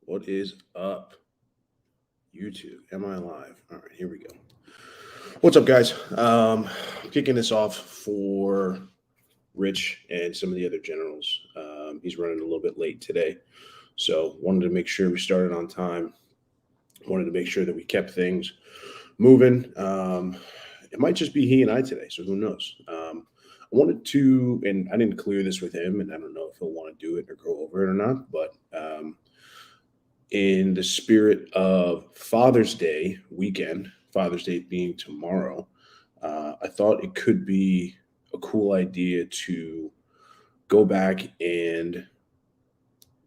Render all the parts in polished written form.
What is up, YouTube? Am I live? All right, here we go. What's up, guys? Kicking this off for Rich and some of the other generals. He's running a little bit late today, so wanted to make sure we started on time. Wanted to make sure that we kept things moving. It might just be he and I today, so who knows? I wanted to, and I didn't clear this with him, and I don't know if he'll want to do it or go over it or not, but in the spirit of Father's Day weekend, Father's Day being tomorrow, I thought it could be a cool idea to go back and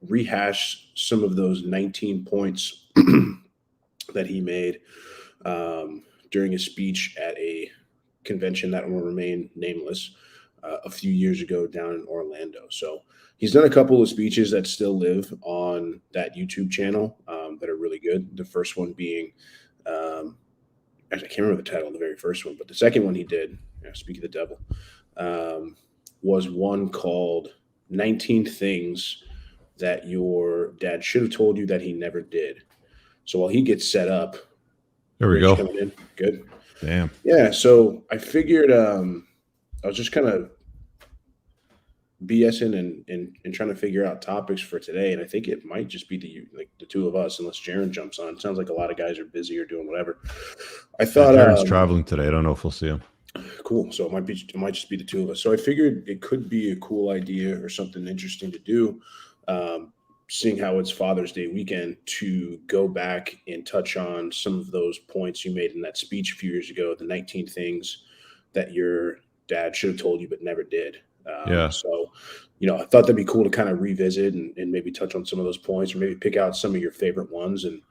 rehash some of those 19 points that he made during a speech at a convention that will remain nameless a few years ago down in Orlando. So he's done a couple of speeches that still live on that YouTube channel that are really good. The first one being, actually, I can't remember the title of the very first one, but the second one he did, speak of the devil, was one called 19 Things That Your Dad Should Have Told You That He Never Did. So while he gets set up, there we go. Coming in. Good. Damn. Yeah. So I figured I was just kind of BSing and trying to figure out topics for today, and I think it might just be the two of us, unless Jaron jumps on. It sounds like a lot of guys are busy or doing whatever. I thought Jaron's traveling today. I don't know if we'll see him. Cool. So it might just be the two of us. So I figured it could be a cool idea or something interesting to do. Seeing how it's Father's Day weekend, to go back and touch on some of those points you made in that speech a few years ago, the 19 things that your dad should have told you but never did. So, I thought that'd be cool to kind of revisit and maybe touch on some of those points, or maybe pick out some of your favorite ones and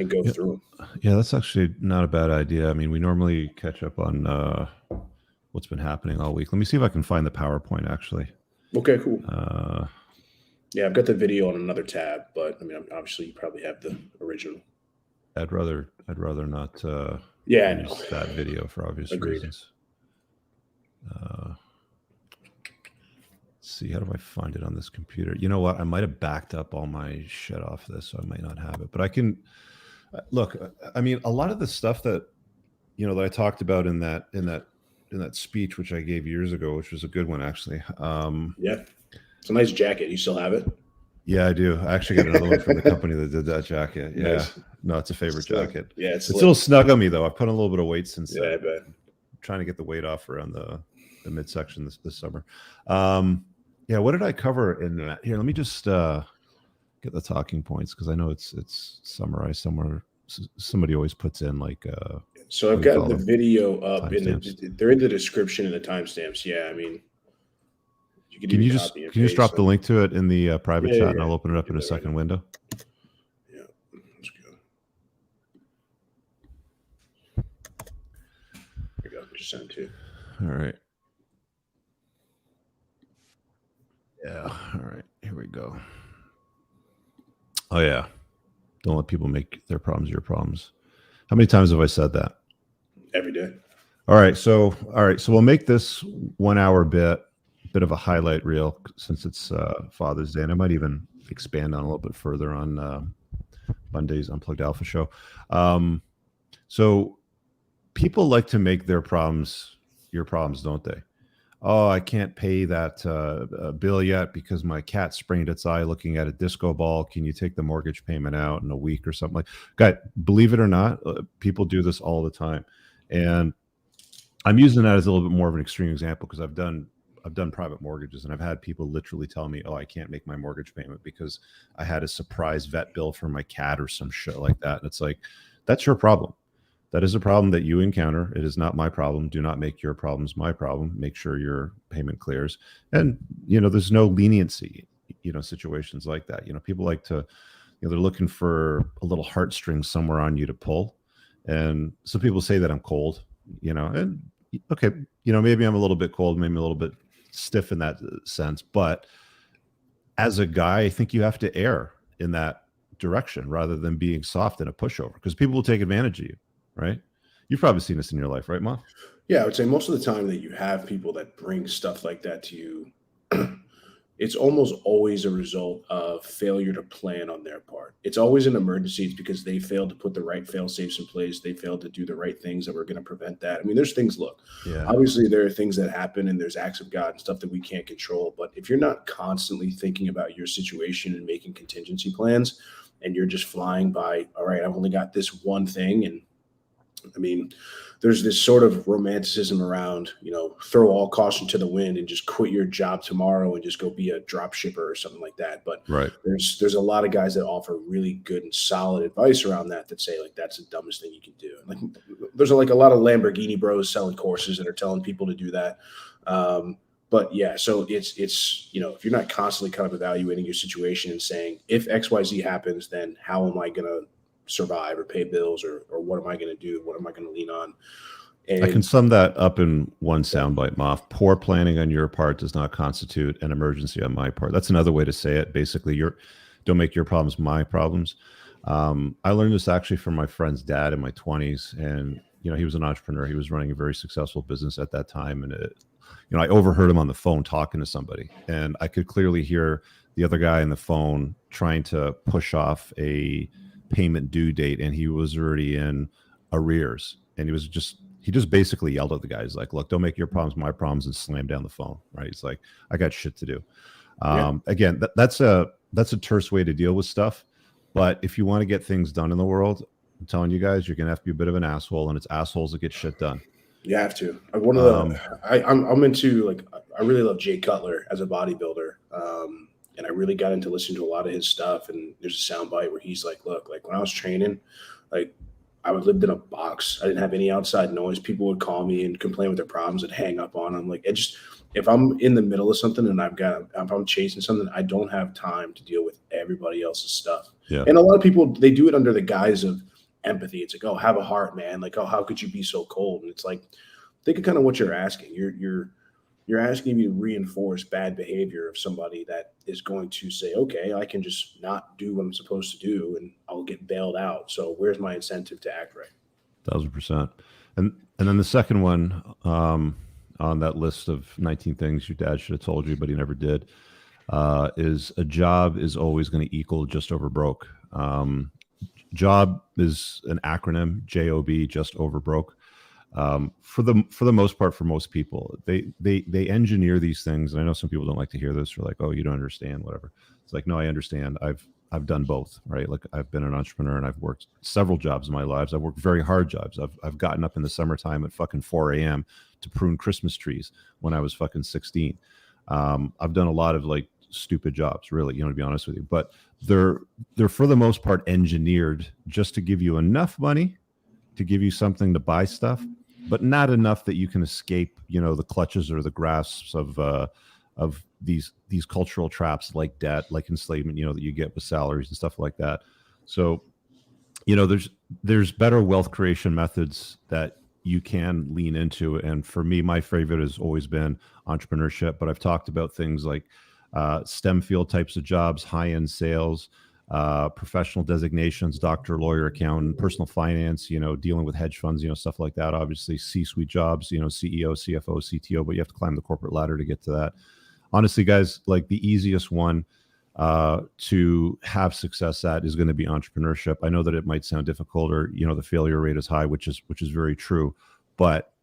go through them. Yeah, that's actually not a bad idea. I mean, we normally catch up on what's been happening all week. Let me see if I can find the PowerPoint, actually. Okay, cool. Yeah, I've got the video on another tab, but I mean, obviously you probably have the original. I'd rather not use that video for obvious reasons. Let's see, how do I find it on this computer? You know what? I might have backed up all my shit off this, so I might not have it. But I can look. I mean, a lot of the stuff that that I talked about in that speech, which I gave years ago, which was a good one actually. Yeah. It's a nice jacket. You still have it? Yeah, I do. I actually got another one from the company that did that jacket. Yeah. Nice. No, it's a favorite jacket. Yeah, it's a little snug on me though. I've put on a little bit of weight since I bet. I'm trying to get the weight off around the midsection this summer. What did I cover in that? Here, let me just get the talking points, because I know it's summarized somewhere. Somebody always puts in like so I've got the video up they're in the description and the timestamps. Yeah, I mean, Can you just drop the link to it in the private chat, and I'll open it up in a second window? Yeah, let's go. Here we go. Just send it to you. All right. Yeah. All right. Here we go. Oh yeah. Don't let people make their problems your problems. How many times have I said that? Every day. All right. So we'll make this 1 hour bit of a highlight reel, since it's Father's Day, and I might even expand on a little bit further on Monday's Unplugged Alpha show. So people like to make their problems your problems, don't they? Oh, I can't pay that bill yet because my cat sprained its eye looking at a disco ball. Can you take the mortgage payment out in a week or something like that? Believe it or not, people do this all the time. And I'm using that as a little bit more of an extreme example, because I've done private mortgages, and I've had people literally tell me, oh, I can't make my mortgage payment because I had a surprise vet bill for my cat or some shit like that. And it's like, that's your problem. That is a problem that you encounter. It is not my problem. Do not make your problems my problem. Make sure your payment clears. And, there's no leniency, situations like that. People like to, they're looking for a little heartstring somewhere on you to pull. And some people say that I'm cold, and okay, maybe I'm a little bit cold, maybe a little bit stiff in that sense. But as a guy, I think you have to err in that direction rather than being soft and a pushover, because people will take advantage of you, right? You've probably seen this in your life, right, Ma? Yeah, I would say most of the time that you have people that bring stuff like that to you, it's almost always a result of failure to plan on their part. It's always an emergency. It's because they failed to put the right fail safes in place. They failed to do the right things that were going to prevent that. I mean, there's things, look, Yeah. obviously there are things that happen and there's acts of God and stuff that we can't control. But if you're not constantly thinking about your situation and making contingency plans and you're just flying by, all right, I've only got this one thing. And I mean, there's this sort of romanticism around, throw all caution to the wind and just quit your job tomorrow and just go be a drop shipper or something like that. But Right. there's a lot of guys that offer really good and solid advice around that say like that's the dumbest thing you can do. Like there's like a lot of Lamborghini bros selling courses that are telling people to do that. But yeah, so it's if you're not constantly kind of evaluating your situation and saying if XYZ happens, then how am I gonna survive or pay bills or what am I going to do? What am I going to lean on? And I can sum that up in one soundbite, Moff. Poor planning on your part does not constitute an emergency on my part. That's another way to say it. Basically, don't make your problems my problems. I learned this actually from my friend's dad in my 20s, and he was an entrepreneur. He was running a very successful business at that time, and I overheard him on the phone talking to somebody, and I could clearly hear the other guy on the phone trying to push off a payment due date, and he was already in arrears, and he just basically yelled at the guy. He's like, look, don't make your problems my problems, and slammed down the phone. Right? He's like, I got shit to do. Again, that's a terse way to deal with stuff, but if you want to get things done in the world, I'm telling you guys, you're gonna have to be a bit of an asshole, and it's assholes that get shit done. You have to. I'm into, like, I really love Jay Cutler as a bodybuilder. And I really got into listening to a lot of his stuff. And there's a soundbite where he's like, look, like when I was training, like I would lived in a box. I didn't have any outside noise. People would call me and complain with their problems and hang up on them. Like if I'm in the middle of something and if I'm chasing something, I don't have time to deal with everybody else's stuff. Yeah. And a lot of people, they do it under the guise of empathy. It's like, oh, have a heart, man. Like, oh, how could you be so cold? And it's like, think of kind of what you're asking. You're asking me to reinforce bad behavior of somebody that is going to say, okay, I can just not do what I'm supposed to do and I'll get bailed out. So where's my incentive to act right? 1000%. And then the second one on that list of 19 things your dad should have told you, but he never did, is a job is always going to equal just over broke. Job is an acronym, JOB, just over broke. For the most part, for most people, they engineer these things. And I know some people don't like to hear this, or like, oh, you don't understand, whatever. It's like, no, I understand. I've done both, right? Like I've been an entrepreneur and I've worked several jobs in my lives. I've worked very hard jobs. I've gotten up in the summertime at fucking 4 a.m. to prune Christmas trees when I was fucking 16. I've done a lot of like stupid jobs, really, to be honest with you, but they're for the most part engineered just to give you enough money to give you something to buy stuff, but not enough that you can escape, the clutches or the grasps of these cultural traps like debt, like enslavement, that you get with salaries and stuff like that. So, there's better wealth creation methods that you can lean into. And for me, my favorite has always been entrepreneurship, but I've talked about things like STEM field types of jobs, high-end sales, professional designations, doctor, lawyer, accountant, personal finance, dealing with hedge funds, stuff like that. Obviously, C-suite jobs, CEO, CFO, CTO, but you have to climb the corporate ladder to get to that. Honestly, guys, like the easiest one to have success at is going to be entrepreneurship. I know that it might sound difficult, or the failure rate is high, which is very true, but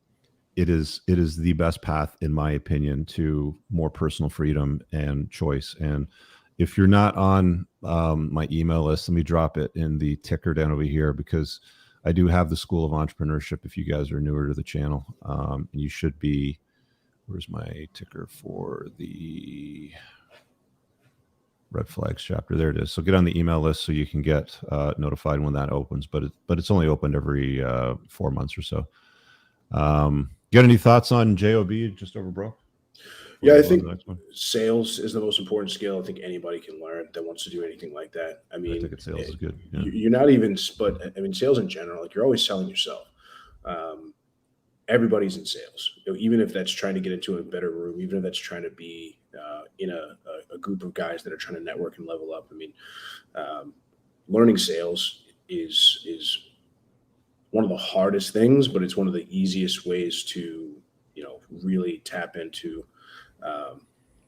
it is the best path, in my opinion, to more personal freedom and choice. And if you're not on my email list, let me drop it in the ticker down over here, because I do have the School of Entrepreneurship if you guys are newer to the channel. And you should be, where's my ticker for the Red Flags chapter? There it is. So get on the email list so you can get notified when that opens, but it's only opened every 4 months or so. Got any thoughts on JOB, just over broke? Yeah, I think sales is the most important skill I think anybody can learn that wants to do anything like that. I mean, I think sales is good. Yeah. You're not even, but I mean, sales in general, like you're always selling yourself. Everybody's in sales, even if that's trying to get into a better room, even if that's trying to be in a group of guys that are trying to network and level up. I mean, learning sales is one of the hardest things, but it's one of the easiest ways to, really tap into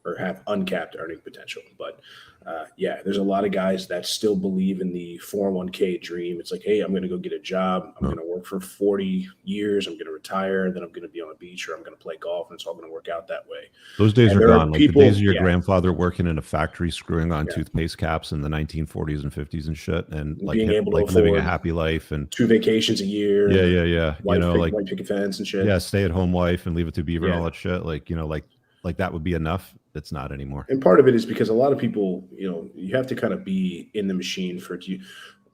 or have uncapped earning potential. But yeah, there's a lot of guys that still believe in the 401k dream. It's like, hey, I'm going to go get a job. I'm going to work for 40 years. I'm going to retire. Then I'm going to be on a beach, or I'm going to play golf. And it's all going to work out that way. Those days And are there gone. Like people, the days of your yeah, grandfather working in a factory, screwing on yeah, toothpaste caps in the 1940s and 50s and shit, and like being able to like living a afford happy life and 2 vacations a year, yeah, and yeah, yeah. wife white picket fence and shit. Yeah, stay at home wife and leave it to Beaver and Yeah. all that shit. Like, like that would be enough. It's not anymore. And part of it is because a lot of people, you have to kind of be in the machine for it to.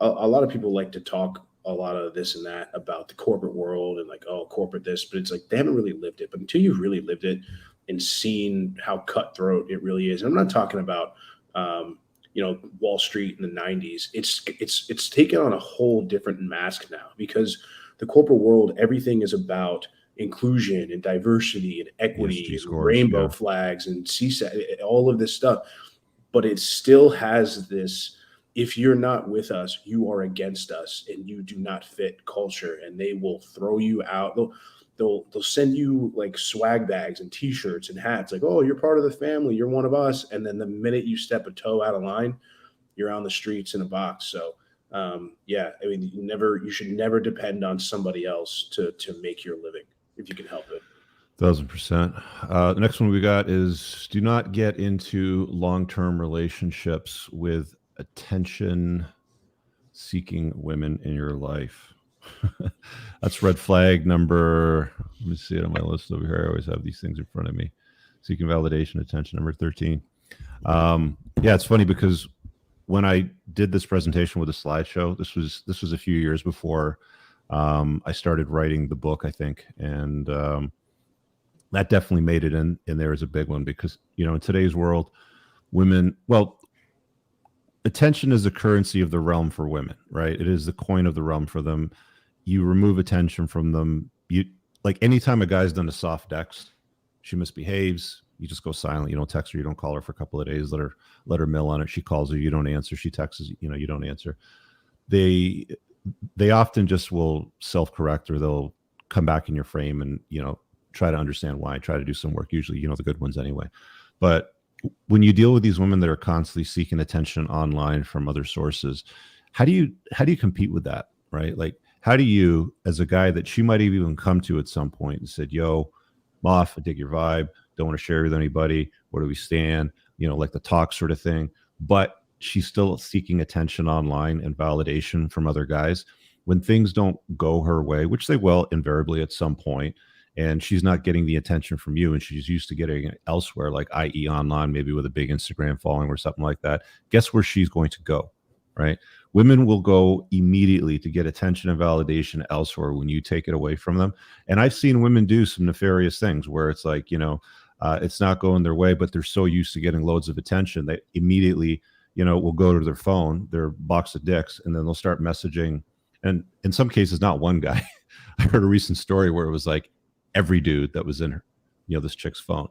A lot of people like to talk a lot of this and that about the corporate world and like, oh, corporate this, but it's like they haven't really lived it. But until you've really lived it and seen how cutthroat it really is, and I'm not talking about, Wall Street in the '90s. It's taken on a whole different mask now because the corporate world, everything is about inclusion and diversity and equity ESG and scores, rainbow yeah. flags and CSAT, all of this stuff. But it still has this, if you're not with us, you are against us and you do not fit culture, and they will throw you out. They'll send you like swag bags and t-shirts and hats like, oh, you're part of the family, you're one of us. And then the minute you step a toe out of line, you're on the streets in a box. So yeah, I mean, you should never depend on somebody else to make your living if you can help it. 1000%. The next one we got is do not get into long-term relationships with attention-seeking women in your life. That's red flag number. Let me see it on my list over here. I always have these things in front of me. Seeking validation, attention, number 13. Yeah, it's funny because when I did this presentation with a slideshow, this was a few years before I started writing the book, I think, and that definitely made it in there as a big one because in today's world, women, well, attention is the currency of the realm for women, right? It is the coin of the realm for them. You remove attention from them. You like anytime a guy's done a soft text, she misbehaves. You just go silent. You don't text her. You don't call her for a couple of days. Let her mill on it. She calls you. You don't answer. She texts. You don't answer. They often just will self-correct, or they'll come back in your frame and try to understand why. Try to do some work. Usually, the good ones anyway. But when you deal with these women that are constantly seeking attention online from other sources, how do you compete with that, right? Like, how do you, as a guy that she might have even come to at some point and said, yo, I'm off, I dig your vibe, don't want to share with anybody, where do we stand, like the talk sort of thing, but she's still seeking attention online and validation from other guys. When things don't go her way, which they will invariably at some point, and she's not getting the attention from you and she's used to getting it elsewhere, like i.e. online, maybe with a big Instagram following or something like that, guess where she's going to go, right? Women will go immediately to get attention and validation elsewhere when you take it away from them. And I've seen women do some nefarious things where it's like, it's not going their way, but they're so used to getting loads of attention that immediately, will go to their phone, their box of dicks, and then they'll start messaging. And in some cases, not one guy. I heard a recent story where it was like every dude that was in her, this chick's phone.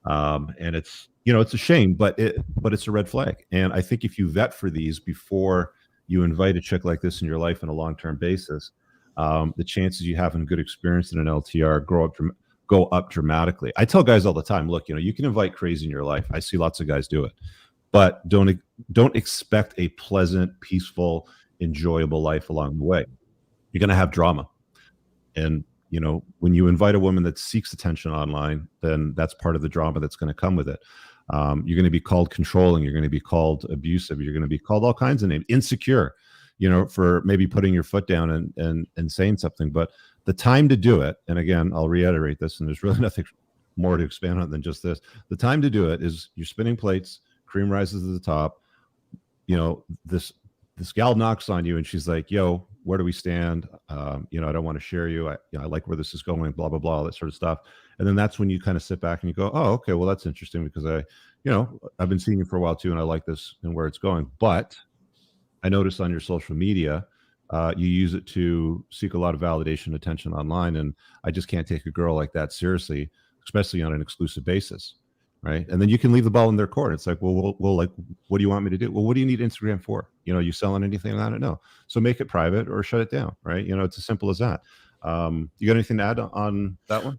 And it's, it's a shame, but it's a red flag. And I think if you vet for these before you invite a chick like this in your life on a long-term basis, the chances you having a good experience in an LTR go up dramatically. I tell guys all the time, look, you can invite crazy in your life. I see lots of guys do it, but don't expect a pleasant, peaceful, enjoyable life along the way. You're going to have drama. And when you invite a woman that seeks attention online, then that's part of the drama that's going to come with it. You're going to be called controlling. You're going to be called abusive. You're going to be called all kinds of names, insecure, for maybe putting your foot down and saying something. But the time to do it, and again, I'll reiterate this, and there's really nothing more to expand on than just this. The time to do it is you're spinning plates, cream rises to the top. This gal knocks on you and she's like, yo, where do we stand? I don't want to share you. I like where this is going, blah, blah, blah, that sort of stuff. And then that's when you kind of sit back and you go, oh, okay, well, that's interesting because I've been seeing you for a while too, and I like this and where it's going. But I noticed on your social media, you use it to seek a lot of validation, attention online. And I just can't take a girl like that seriously, especially on an exclusive basis. Right. And then you can leave the ball in their court. It's like, well, like, what do you want me to do? Well, what do you need Instagram for? You selling anything on it? No. So make it private or shut it down. Right. It's as simple as that. You got anything to add on that one?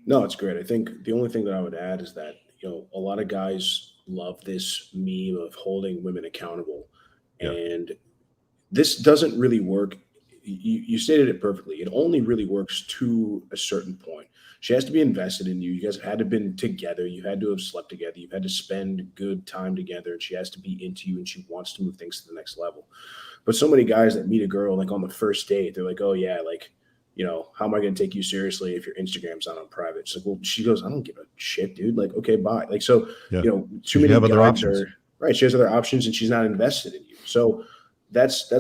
No, it's great. I think the only thing that I would add is that, a lot of guys love this meme of holding women accountable, Yeah. and this doesn't really work. You stated it perfectly. It only really works to a certain point. She has to be invested in you. You guys have had to been together. You had to have slept together. You've had to spend good time together. And she has to be into you, and she wants to move things to the next level. But so many guys that meet a girl like on the first date, they're like, "Oh yeah, like, how am I going to take you seriously if your Instagram's not on private?" It's like, well, she goes, "I don't give a shit, dude. Like, okay, bye." Like, so, Yeah. too You many have other guys options. are right. She has other options, and she's not invested in you. So that's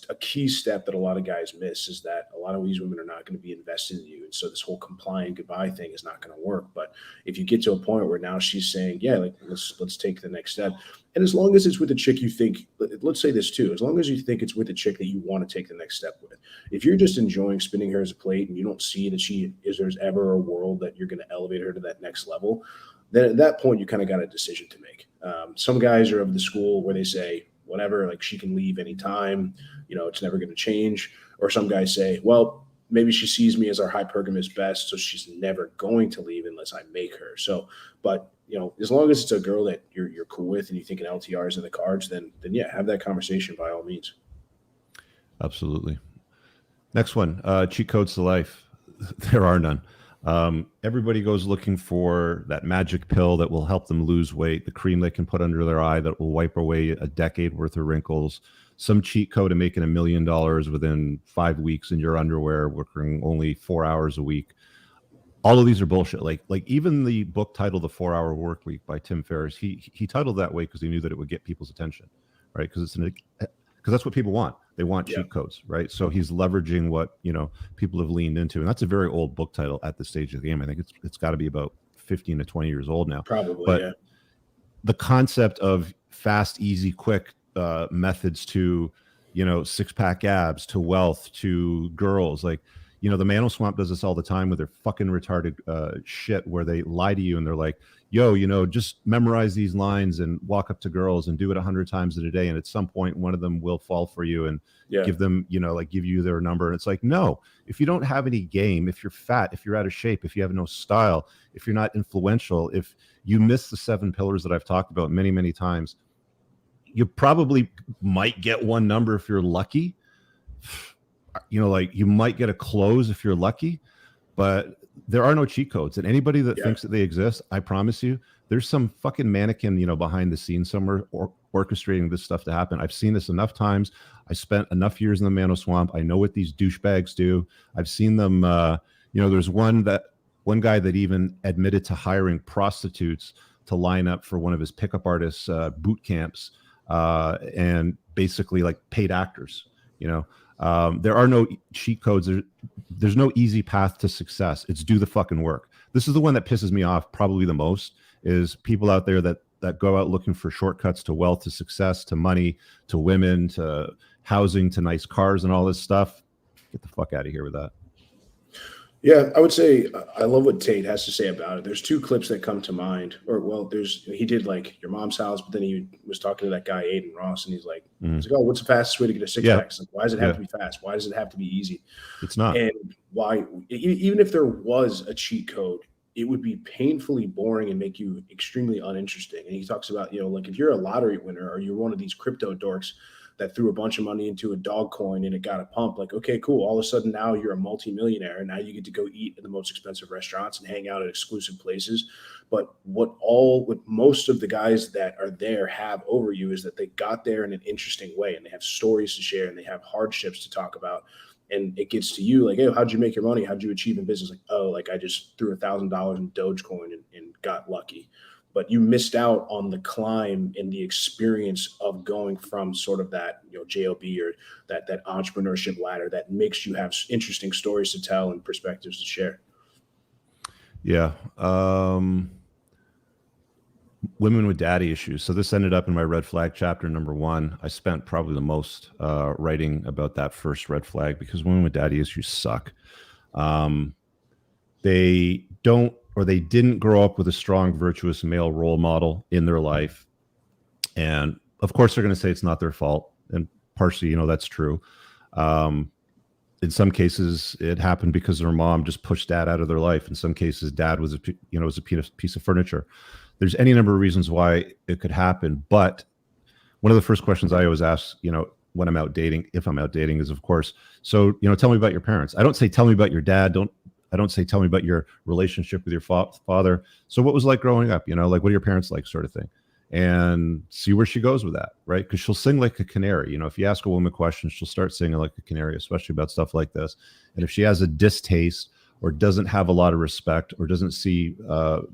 a key step that a lot of guys miss, is that a lot of these women are not going to be invested in you, and so this whole compliant goodbye thing is not going to work. But if you get to a point where now she's saying, yeah, like, let's take the next step, and as long as it's with a chick you think, let's say this too, as long as you think it's with a chick that you want to take the next step with. If you're just enjoying spinning her as a plate and you don't see that there's ever a world that you're going to elevate her to that next level, then at that point you kind of got a decision to make. Some guys are of the school where they say, whatever, like, she can leave anytime, it's never going to change. Or some guys say, well, maybe she sees me as our hypergamous best, so she's never going to leave unless I make her. So, but as long as it's a girl that you're cool with and you think an LTR is in the cards, then yeah, have that conversation by all means. Absolutely. Next one, cheat codes to life. There are none. Everybody goes looking for that magic pill that will help them lose weight, the cream they can put under their eye that will wipe away a decade worth of wrinkles, some cheat code of making $1 million within 5 weeks in your underwear, working only 4 hours a week. All of these are bullshit. Like even the book titled The 4 Hour Work Week by Tim Ferriss, he titled that way because he knew that it would get people's attention, right? Because that's what people want. They want cheat codes, right? So he's leveraging what people have leaned into, and that's a very old book title at this stage of the game. I think it's got to be about 15 to 20 years old now. Probably, but yeah. The concept of fast, easy, quick methods to 6-pack abs, to wealth, to girls, like the Mano Swamp does this all the time with their fucking retarded shit, where they lie to you and they're like, yo, just memorize these lines and walk up to girls and do it 100 times in a day. And at some point, one of them will fall for you and give them, give you their number. And it's like, no, if you don't have any game, if you're fat, if you're out of shape, if you have no style, if you're not influential, if you miss the 7 pillars that I've talked about many, many times, you probably might get one number if you're lucky. Like you might get a close if you're lucky, but there are no cheat codes. And anybody that thinks that they exist, I promise you, there's some fucking mannequin, behind the scenes somewhere orchestrating this stuff to happen. I've seen this enough times. I spent enough years in the Mano Swamp. I know what these douchebags do. I've seen them. There's one guy that even admitted to hiring prostitutes to line up for one of his pickup artists boot camps, and basically like paid actors. There are no cheat codes. There's no easy path to success. It's do the fucking work. This is the one that pisses me off probably the most, is people out there that go out looking for shortcuts to wealth, to success, to money, to women, to housing, to nice cars and all this stuff. Get the fuck out of here with that. Yeah, I would say I love what Tate has to say about it. There's 2 clips that come to mind. He did like Your Mom's House, but then he was talking to that guy Aiden Ross, and he's like, "Oh, what's the fastest way to get a 6-pack?" Like, why does it have to be fast? Why does it have to be easy? It's not. And why, even if there was a cheat code, it would be painfully boring and make you extremely uninteresting. And he talks about, like if you're a lottery winner or you're one of these crypto dorks that threw a bunch of money into a dog coin and it got a pump, like, okay, cool. All of a sudden now you're a multimillionaire and now you get to go eat at the most expensive restaurants and hang out at exclusive places. But what most of the guys that are there have over you is that they got there in an interesting way, and they have stories to share and they have hardships to talk about. And it gets to you like, hey, how'd you make your money? How'd you achieve in business? Like, oh, like I just threw $1,000 in Dogecoin and got lucky. But you missed out on the climb and the experience of going from sort of that, JOB or that entrepreneurship ladder that makes you have interesting stories to tell and perspectives to share. Yeah. Women with daddy issues. So this ended up in my red flag chapter number 1. I spent probably the most writing about that first red flag, because women with daddy issues suck. They didn't grow up with a strong, virtuous male role model in their life. And of course, they're going to say it's not their fault. And partially, that's true. In some cases, it happened because their mom just pushed dad out of their life. In some cases, dad was a piece of furniture. there's any number of reasons why it could happen. But one of the first questions I always ask, when I'm out dating, if I'm out dating, is of course, so, tell me about your parents. I don't say, tell me about your dad. I don't say, tell me about your relationship with your father. So what was it like growing up? Like, what are your parents like, sort of thing. And see where she goes with that, right? Because she'll sing like a canary. If you ask a woman questions, she'll start singing like a canary, especially about stuff like this. And if she has a distaste or doesn't have a lot of respect or doesn't see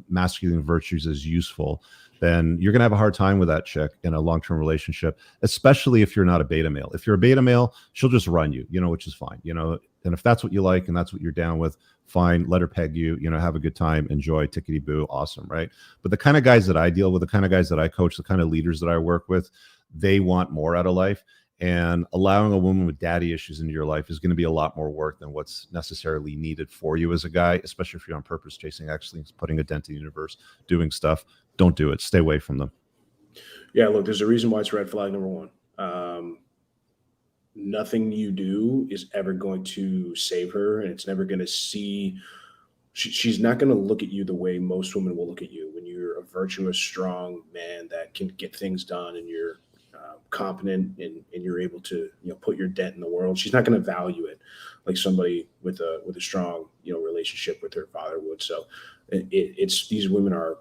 masculine virtues as useful, then you're going to have a hard time with that chick in a long-term relationship, especially if you're not a beta male. If you're a beta male, she'll just run you, which is fine, and if that's what you like and that's what you're down with, fine, let her peg you, have a good time, enjoy, tickety boo, awesome, right? But the kind of guys that I deal with, the kind of guys that I coach, the kind of leaders that I work with, they want more out of life. And allowing a woman with daddy issues into your life is going to be a lot more work than what's necessarily needed for you as a guy, especially if you're on purpose, chasing excellence, putting a dent in the universe, doing stuff. Don't do it. Stay away from them. Yeah, look, there's a reason why it's red flag number one. Nothing you do is ever going to save her, and it's never going to see. She's not going to look at you the way most women will look at you when you're a virtuous, strong man that can get things done, and you're competent, and you're able to put your dent in the world. She's not going to value it like somebody with a strong relationship with her father would. So it's these women are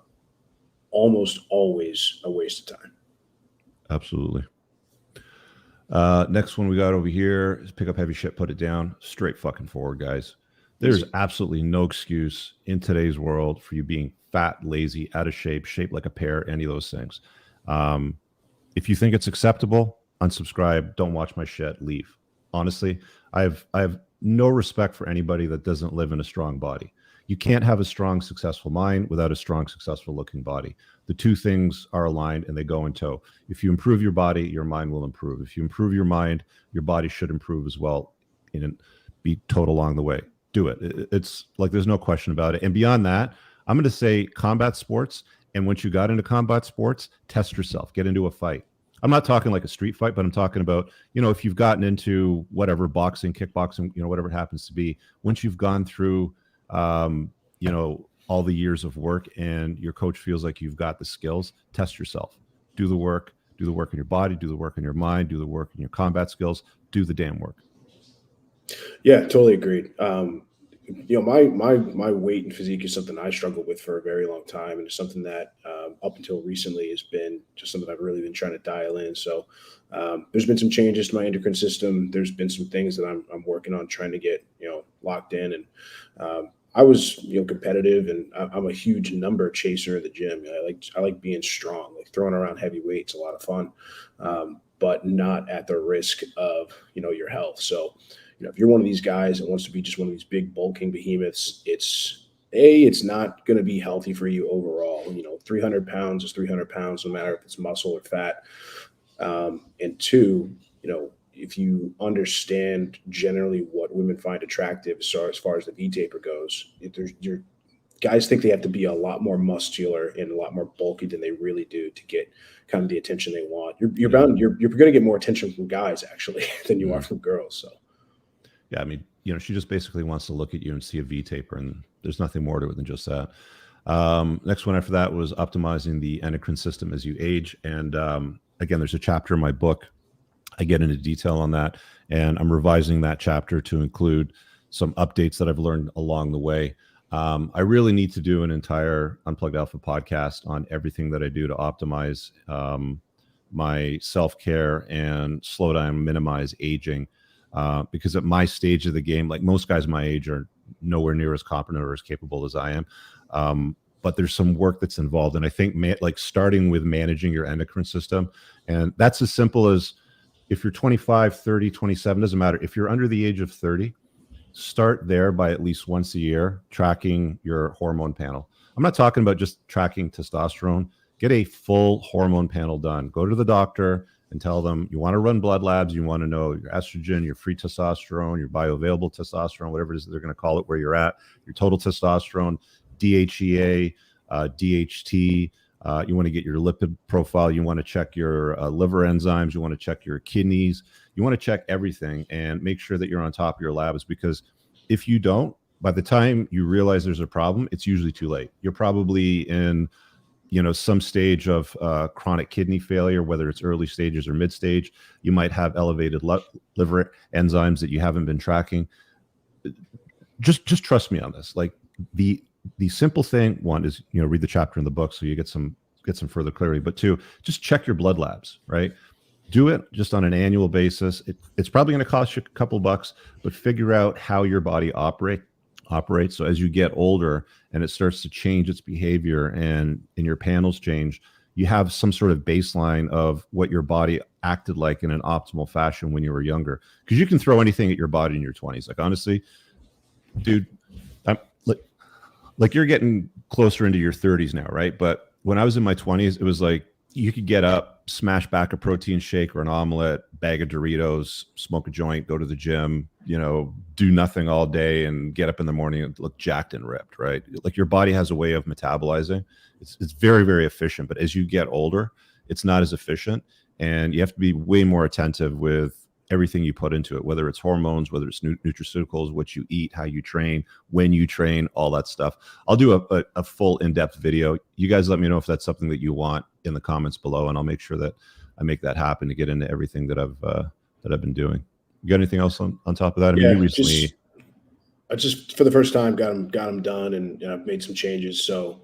almost always a waste of time. Absolutely. Next one we got over here is pick up heavy shit, put it down, straight fucking forward, guys. There's absolutely no excuse in today's world for you being fat, lazy, out of shape, shaped like a pear, any of those things. If you think it's acceptable, unsubscribe, don't watch my shit, leave. Honestly, I have no respect for anybody that doesn't live in a strong body. You can't have a strong, successful mind without a strong, successful looking body. The two things are aligned and they go in tow. If you improve your body, your mind will improve. If you improve your mind, your body should improve as well and be towed along the way. Do it. It's like, there's no question about it. And beyond that, I'm going to say combat sports. And once you got into combat sports, test yourself, get into a fight. I'm not talking like a street fight, but I'm talking about, if you've gotten into whatever, boxing, kickboxing, whatever it happens to be, once you've gone through, all the years of work and your coach feels like you've got the skills, test yourself, do the work in your body, do the work in your mind, do the work in your combat skills, do the damn work. Yeah, totally agreed. My weight and physique is something I struggled with for a very long time, and it's something that up until recently has been just something I've really been trying to dial in. So there's been some changes to my endocrine system. There's been some things that I'm working on trying to get locked in, and I was competitive, and I'm a huge number chaser in the gym. I like being strong, like throwing around heavy weights, a lot of fun, but not at the risk of your health. So if you're one of these guys that wants to be just one of these big bulking behemoths, it's not going to be healthy for you overall. 300 pounds is 300 pounds, no matter if it's muscle or fat. And two, if you understand generally what women find attractive as far as the V-taper goes, your guys think they have to be a lot more muscular and a lot more bulky than they really do to get kind of the attention they want. You're going to get more attention from guys actually than you are from girls. So. Yeah, I mean, she just basically wants to look at you and see a V-taper, and there's nothing more to it than just that. Next one after that was optimizing the endocrine system as you age. And again, there's a chapter in my book. I get into detail on that, and I'm revising that chapter to include some updates that I've learned along the way. I really need to do an entire Unplugged Alpha podcast on everything that I do to optimize my self-care and slow down, minimize aging. Because at my stage of the game, like most guys my age are nowhere near as competent or as capable as I am. But there's some work that's involved. And I think like starting with managing your endocrine system, and that's as simple as if you're 25, 30, 27, doesn't matter. If you're under the age of 30, start there by at least once a year tracking your hormone panel. I'm not talking about just tracking testosterone. Get a full hormone panel done. Go to the doctor and tell them you want to run blood labs. You want to know your estrogen, your free testosterone, your bioavailable testosterone, whatever it is they're going to call it, where you're at, your total testosterone, DHEA, DHT. You want to get your lipid profile. You want to check your liver enzymes. You want to check your kidneys. You want to check everything and make sure that you're on top of your labs, because if you don't, by the time you realize there's a problem, it's usually too late. You're probably in, some stage of chronic kidney failure, whether it's early stages or mid stage. You might have elevated liver enzymes that you haven't been tracking. Just trust me on this. Like the simple thing, one is, read the chapter in the book so you get some further clarity. But two, just check your blood labs, right? Do it just on an annual basis. It's probably going to cost you a couple bucks, but figure out how your body operates. So as you get older and it starts to change its behavior and your panels change, you have some sort of baseline of what your body acted like in an optimal fashion when you were younger. Because you can throw anything at your body in your 20s. Like, honestly, dude, I'm like you're getting closer into your 30s now, right? But when I was in my 20s, it was like you could get up, smash back a protein shake or an omelet, bag of Doritos, smoke a joint, go to the gym, do nothing all day and get up in the morning and look jacked and ripped, right? Like your body has a way of metabolizing. It's very, very efficient. But as you get older, it's not as efficient. And you have to be way more attentive with everything you put into it, whether it's hormones, whether it's nutraceuticals, what you eat, how you train, when you train, all that stuff. I'll do a full in-depth video. You guys let me know if that's something that you want in the comments below, and I'll make sure that I make that happen to get into everything that I've been doing. You got anything else on top of that? I mean, you recently... I just for the first time got them done, and I've made some changes. So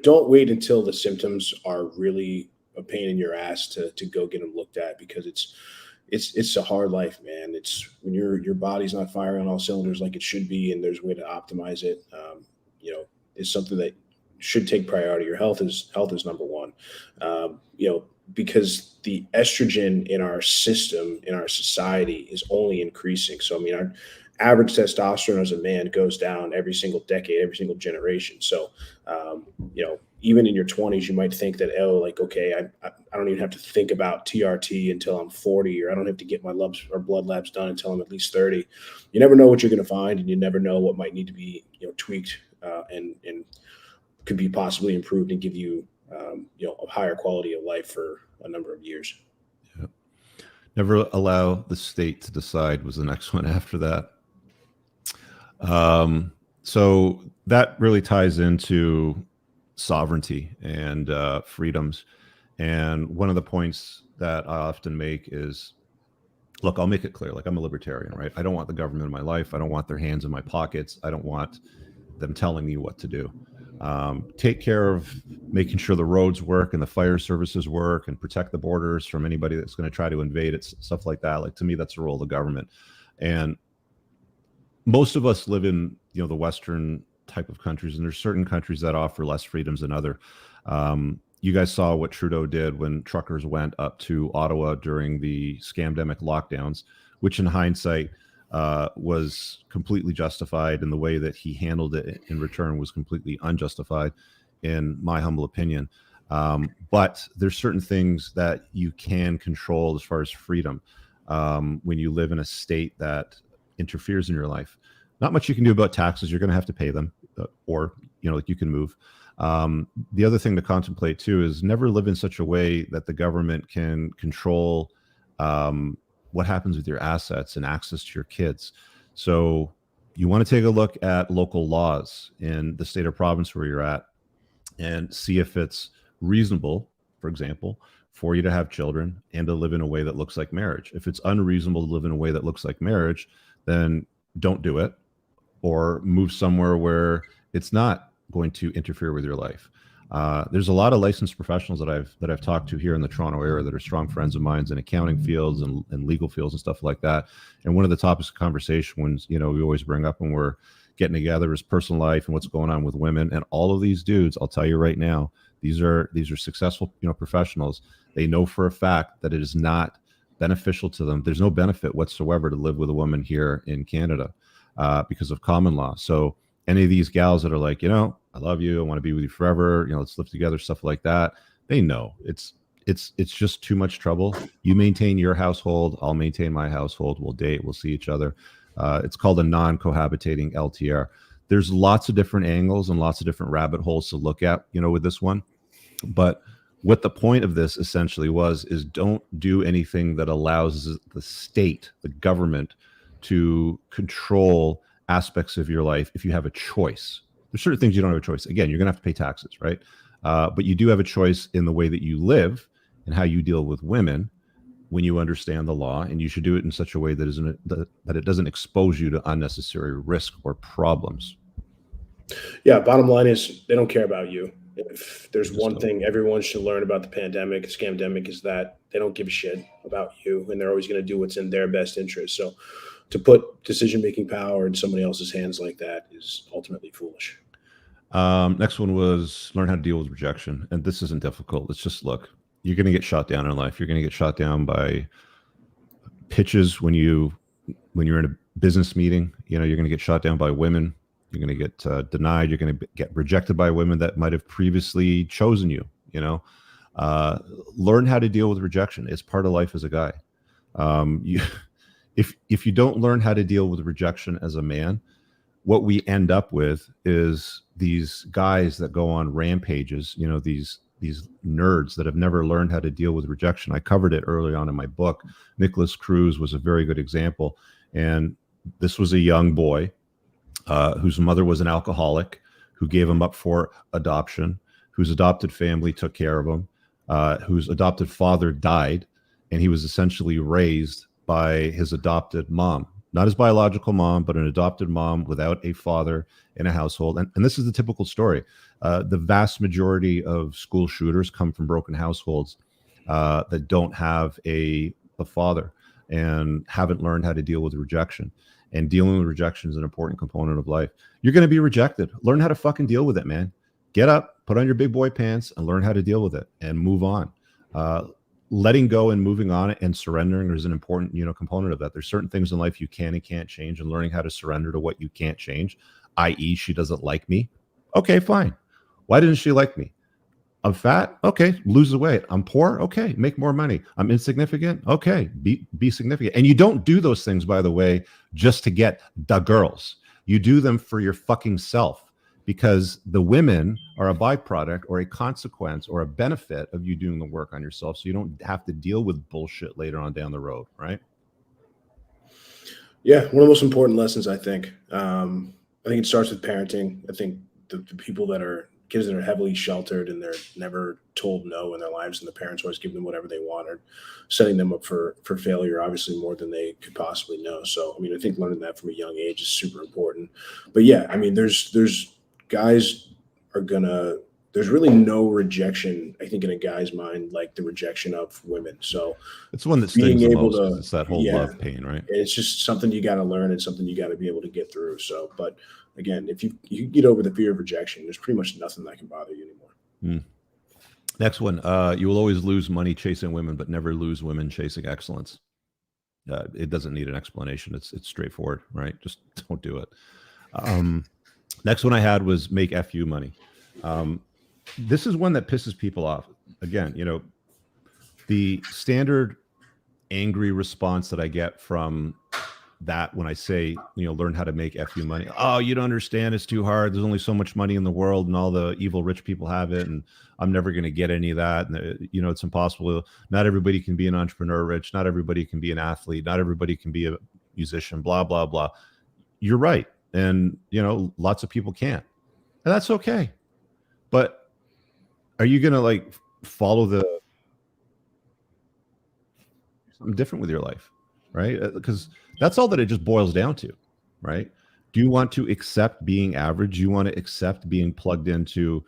don't wait until the symptoms are really a pain in your ass to go get them looked at, because it's a hard life, man. It's when your body's not firing on all cylinders like it should be, and there's a way to optimize it. It's something that should take priority. Your health is number one. Because the estrogen in our system, in our society, is only increasing. So, I mean, our average testosterone as a man goes down every single decade, every single generation. So, even in your 20s, you might think that, okay, I don't even have to think about TRT until I'm 40, or I don't have to get my blood labs done until I'm at least 30. You never know what you're going to find, and you never know what might need to be, tweaked and could be possibly improved and give you, a higher quality of life for a number of years. Yeah. Never allow the state to decide was the next one after that. So that really ties into sovereignty and freedoms. And one of the points that I often make is, look, I'll make it clear. Like, I'm a libertarian, right? I don't want the government in my life. I don't want their hands in my pockets. I don't want them telling me what to do. Take care of making sure the roads work and the fire services work, and protect the borders from anybody that's going to try to invade it, stuff like that. Like, to me, that's the role of the government. And most of us live in, the Western type of countries, and there's certain countries that offer less freedoms than other. You guys saw what Trudeau did when truckers went up to Ottawa during the scamdemic lockdowns, which in hindsight was completely justified, and the way that he handled it in return was completely unjustified, in my humble opinion. But there's certain things that you can control as far as freedom when you live in a state that interferes in your life. Not much you can do about taxes. You're going to have to pay them, or like, you can move. The other thing to contemplate too is never live in such a way that the government can control what happens with your assets and access to your kids. So you want to take a look at local laws in the state or province where you're at, and see if it's reasonable, for example, for you to have children and to live in a way that looks like marriage. If it's unreasonable to live in a way that looks like marriage, then don't do it, or move somewhere where it's not going to interfere with your life. There's a lot of licensed professionals that I've talked to here in the Toronto area that are strong friends of mine in accounting fields and legal fields and stuff like that. And one of the topics of conversation, when we always bring up when we're getting together, is personal life and what's going on with women. And all of these dudes, I'll tell you right now, these are successful professionals. They know for a fact that it is not beneficial to them. There's no benefit whatsoever to live with a woman here in Canada because of common law. So any of these gals that are like, I love you, I want to be with you forever, let's live together, stuff like that, they know it's just too much trouble. You maintain your household, I'll maintain my household, we'll date, we'll see each other. It's called a non-cohabitating LTR. There's lots of different angles and lots of different rabbit holes to look at, with this one. But what the point of this essentially is don't do anything that allows the state, the government, to control aspects of your life if you have a choice. There's certain things you don't have a choice. Again, you're going to have to pay taxes, right? But you do have a choice in the way that you live and how you deal with women when you understand the law, and you should do it in such a way that it doesn't expose you to unnecessary risk or problems. Yeah, bottom line is they don't care about you. If there's Just one don't. thing everyone should learn about the pandemic, scamdemic, is that they don't give a shit about you, and they're always going to do what's in their best interest. So to put decision-making power in somebody else's hands like that is ultimately foolish. Next one was learn how to deal with rejection. And this isn't difficult. It's just, look, you're going to get shot down in life. You're going to get shot down by pitches when you're in a business meeting. You're going to get shot down by women. You're going to get denied. You're going to get rejected by women that might have previously chosen you. Learn how to deal with rejection. It's part of life as a guy. If you don't learn how to deal with rejection as a man, what we end up with is these guys that go on rampages, these nerds that have never learned how to deal with rejection. I covered it early on in my book. Nicholas Cruz was a very good example. And this was a young boy whose mother was an alcoholic, who gave him up for adoption, whose adopted family took care of him, whose adopted father died, and he was essentially raised by his adopted mom. Not his biological mom, but an adopted mom without a father in a household. And this is the typical story. The vast majority of school shooters come from broken households that don't have a father and haven't learned how to deal with rejection. And dealing with rejection is an important component of life. You're going to be rejected. Learn how to fucking deal with it, man. Get up, put on your big boy pants, and learn how to deal with it and move on. Letting go and moving on and surrendering is an important, component of that. There's certain things in life you can and can't change, and learning how to surrender to what you can't change, i.e., she doesn't like me. Okay, fine. Why didn't she like me? I'm fat. Okay, lose the weight. I'm poor. Okay, make more money. I'm insignificant. Okay, be significant. And you don't do those things, by the way, just to get the girls. You do them for your fucking self, because the women are a byproduct or a consequence or a benefit of you doing the work on yourself, so you don't have to deal with bullshit later on down the road, right? Yeah, one of the most important lessons, I think. I think it starts with parenting. I think the people that are kids that are heavily sheltered and they're never told no in their lives, and the parents always give them whatever they want, are setting them up for failure, obviously more than they could possibly know. So, I think learning that from a young age is super important. But yeah, there's guys are gonna. There's really no rejection, I think, in a guy's mind like the rejection of women. So it's one that stings the most, because it's that whole yeah, love pain, right? it's just something you got to learn and something you got to be able to get through. So, but again, if you get over the fear of rejection, there's pretty much nothing that can bother you anymore. Next one, you will always lose money chasing women, but never lose women chasing excellence. It doesn't need an explanation. It's straightforward, right? Just don't do it. Next one I had was make FU money. This is one that pisses people off. Again, the standard angry response that I get from that when I say, learn how to make FU money. Oh, you don't understand. It's too hard. There's only so much money in the world, and all the evil rich people have it, and I'm never going to get any of that. And it's impossible. Not everybody can be an entrepreneur, Rich. Not everybody can be an athlete. Not everybody can be a musician. Blah blah blah. You're right, and lots of people can't, and that's okay. But are you going to follow something different with your life, right? Because that's all that it just boils down to, right? Do you want to accept being average? Do you want to accept being plugged into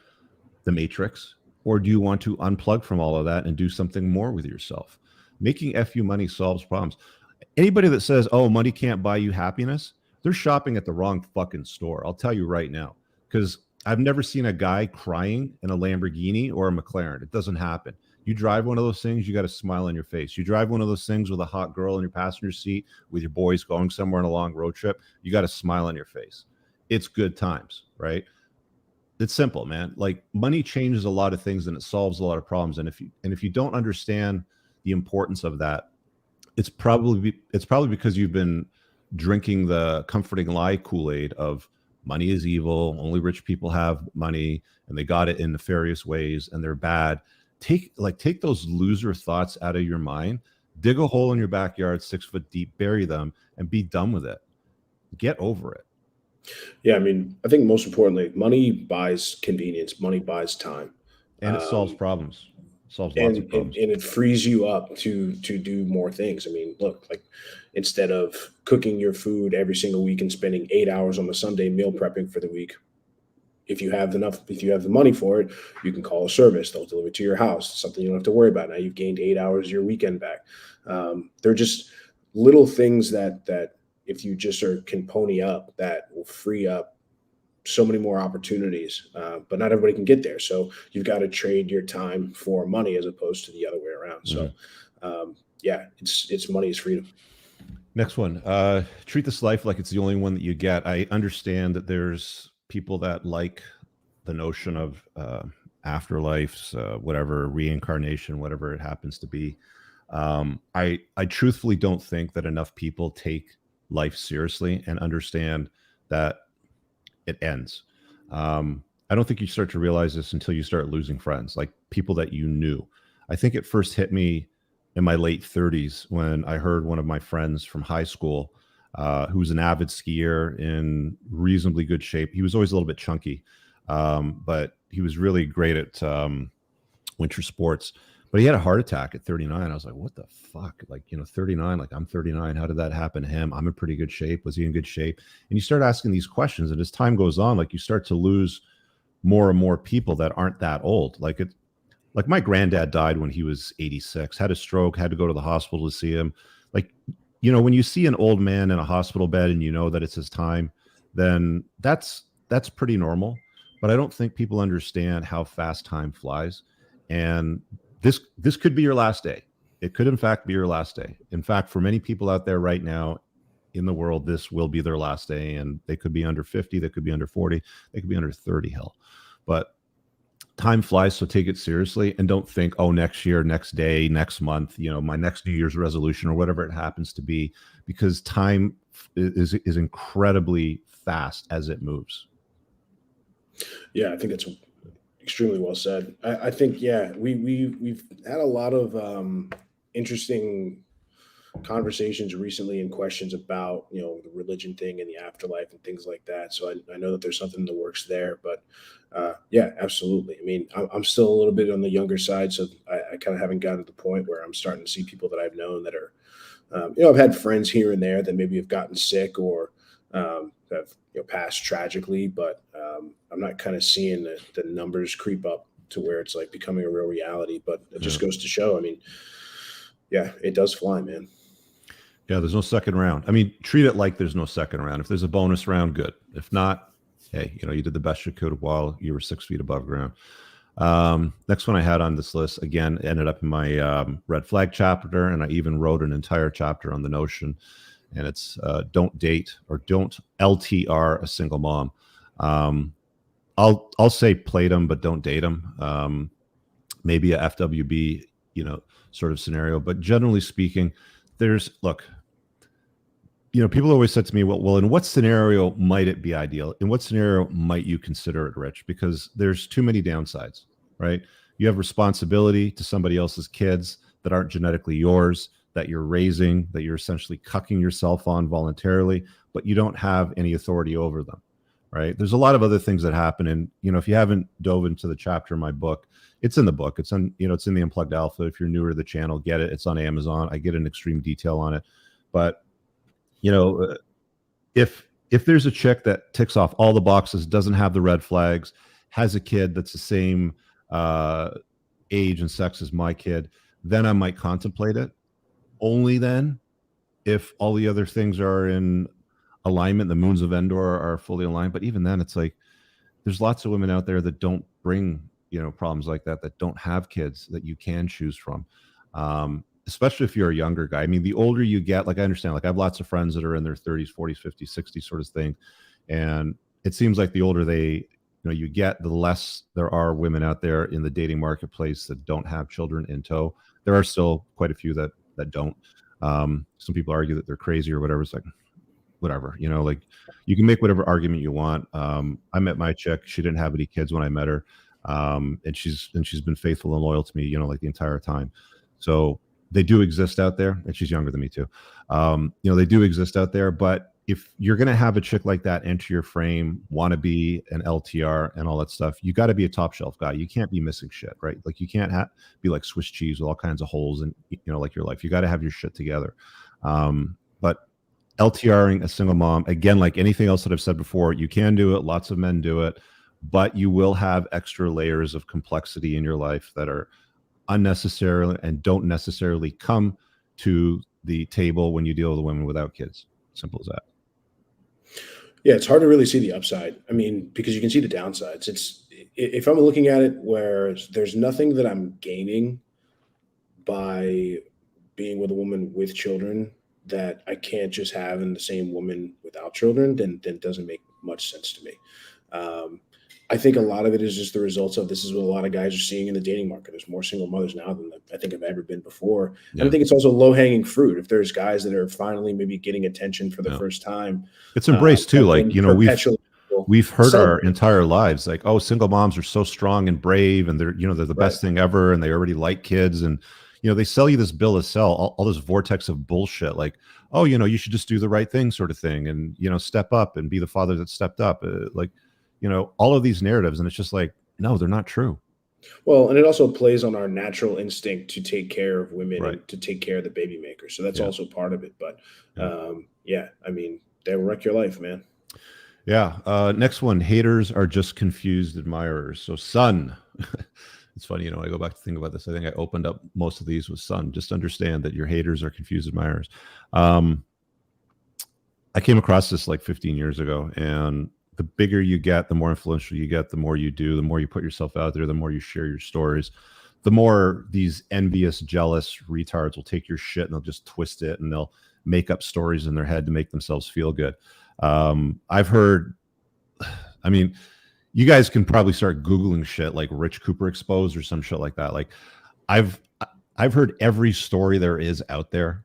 the matrix? Or do you want to unplug from all of that and do something more with yourself? Making FU money solves problems. Anybody that says, oh, money can't buy you happiness, they're shopping at the wrong fucking store. I'll tell you right now, because I've never seen a guy crying in a Lamborghini or a McLaren. It doesn't happen. You drive one of those things, you got a smile on your face. You drive one of those things with a hot girl in your passenger seat with your boys going somewhere on a long road trip, you got a smile on your face. It's good times, right? It's simple, man. Money changes a lot of things and it solves a lot of problems. And if you don't understand the importance of that, it's probably because you've been drinking the comforting lie Kool-Aid of money is evil, only rich people have money, and they got it in nefarious ways, and they're bad. Take those loser thoughts out of your mind, dig a hole in your backyard 6 foot deep, bury them, and be done with it. Get over it. Yeah, I think most importantly, money buys convenience. Money buys time. And it solves problems. Solves lots of and problems. it frees you up to do more things. I mean, look, like instead of cooking your food every single week and spending 8 hours on the Sunday meal prepping for the week, if you have the money for it, you can call a service. They'll deliver it to your house. It's something you don't have to worry about. Now you've gained 8 hours of your weekend back. They're just little things that if you just can pony up, that will free up so many more opportunities. But not everybody can get there. So you've got to trade your time for money as opposed to the other way around. So yeah, it's money is freedom. Next one. Treat this life like it's the only one that you get. I understand that there's people that like the notion of afterlives, whatever, reincarnation, whatever it happens to be. I truthfully don't think that enough people take life seriously and understand that it ends. I don't think you start to realize this until you start losing friends, like people that you knew. I think it first hit me in my late 30s when I heard one of my friends from high school, who was an avid skier in reasonably good shape. He was always a little bit chunky, but he was really great at winter sports. But he had a heart attack at 39. I was like, what the fuck? Like, 39, like I'm 39. How did that happen to him? I'm in pretty good shape. Was he in good shape? And you start asking these questions. And as time goes on, like you start to lose more and more people that aren't that old. Like my granddad died when he was 86, had a stroke, had to go to the hospital to see him. Like, when you see an old man in a hospital bed and you know that it's his time, then that's pretty normal. But I don't think people understand how fast time flies. And this could be your last day. It could, in fact, be your last day. In fact, for many people out there right now in the world, this will be their last day. And they could be under 50, they could be under 40, they could be under 30, hell. But time flies, so take it seriously and don't think, oh, next year, next day, next month, my next New Year's resolution or whatever it happens to be, because time is incredibly fast as it moves. Yeah, I think that's extremely well said. I think, yeah, we've had a lot of interesting conversations recently and questions about the religion thing and the afterlife and things like that. So I know that there's something in the works there, but yeah, absolutely. I mean, I'm still a little bit on the younger side, so I kind of haven't gotten to the point where I'm starting to see people that I've known that are, I've had friends here and there that maybe have gotten sick or have passed tragically, but I'm not kind of seeing the numbers creep up to where it's like becoming a real reality. But it just goes to show. I mean, yeah, it does fly, man. Yeah, there's no second round. I mean, treat it like there's no second round. If there's a bonus round, good. If not, hey, you did the best you could while you were 6 feet above ground. Next one I had on this list, again, ended up in my red flag chapter, and I even wrote an entire chapter on the notion, and it's don't date or don't LTR a single mom. I'll say plate them, but don't date them. Maybe a FWB, sort of scenario, but generally speaking, people always said to me, well, in what scenario might it be ideal? In what scenario might you consider it rich? Because there's too many downsides, right? You have responsibility to somebody else's kids that aren't genetically yours, that you're raising, that you're essentially cucking yourself on voluntarily, but you don't have any authority over them, right? There's a lot of other things that happen. And, if you haven't dove into the chapter in my book, it's in the book. It's on, it's in the Unplugged Alpha. If you're newer to the channel, get it. It's on Amazon. I get in extreme detail on it. But, if there's a chick that ticks off all the boxes, doesn't have the red flags, has a kid that's the same age and sex as my kid, then I might contemplate it. Only then, if all the other things are in alignment, the moons of Endor are fully aligned. But even then, it's like there's lots of women out there that don't bring problems like that don't have kids that you can choose from, especially if you're a younger guy. I mean, the older you get, like I understand, like I have lots of friends that are in their 30s, 40s, 50s, 60s sort of thing, and it seems like the older you get, the less there are women out there in the dating marketplace that don't have children in tow. There are still quite a few that don't. Some people argue that they're crazy or whatever. It's like, whatever, like you can make whatever argument you want. I met my chick. She didn't have any kids when I met her. And she's been faithful and loyal to me, like the entire time. So they do exist out there, and she's younger than me too. They do exist out there, but if you're going to have a chick like that enter your frame, want to be an LTR and all that stuff, you got to be a top shelf guy. You can't be missing shit, right? Like you can't be like Swiss cheese with all kinds of holes and, like your life. You got to have your shit together. But LTRing a single mom, again, like anything else that I've said before, you can do it. Lots of men do it, but you will have extra layers of complexity in your life that are unnecessary and don't necessarily come to the table when you deal with women without kids. Simple as that. Yeah, it's hard to really see the upside. I mean, because you can see the downsides. If I'm looking at it where there's nothing that I'm gaining by being with a woman with children that I can't just have in the same woman without children, then it doesn't make much sense to me. I think a lot of it is just the results of this is what a lot of guys are seeing in the dating market. There's more single mothers now than I think I've ever been before. Yeah. And I think it's also low hanging fruit. If there's guys that are finally maybe getting attention for the first time, it's embraced too. Like, we've heard our entire lives, like, oh, single moms are so strong and brave and they're the best thing ever. And they already like kids. And, they sell you this bill of sale, all this vortex of bullshit. Like, oh, you should just do the right thing sort of thing. And, step up and be the father that stepped up. All of these narratives. And it's just like, no, they're not true. Well, and it also plays on our natural instinct to take care of women and to take care of the baby maker. So that's also part of it. But I mean, they will wreck your life, man. Yeah. Next one, haters are just confused admirers. So son, it's funny, I go back to think about this. I think I opened up most of these with son. Just understand that your haters are confused admirers. I came across this like 15 years ago, and the bigger you get, the more influential you get, the more you do, the more you put yourself out there, the more you share your stories, the more these envious, jealous retards will take your shit and they'll just twist it and they'll make up stories in their head to make themselves feel good. I've heard, you guys can probably start Googling shit like Rich Cooper exposed or some shit like that. Like I've heard every story there is out there.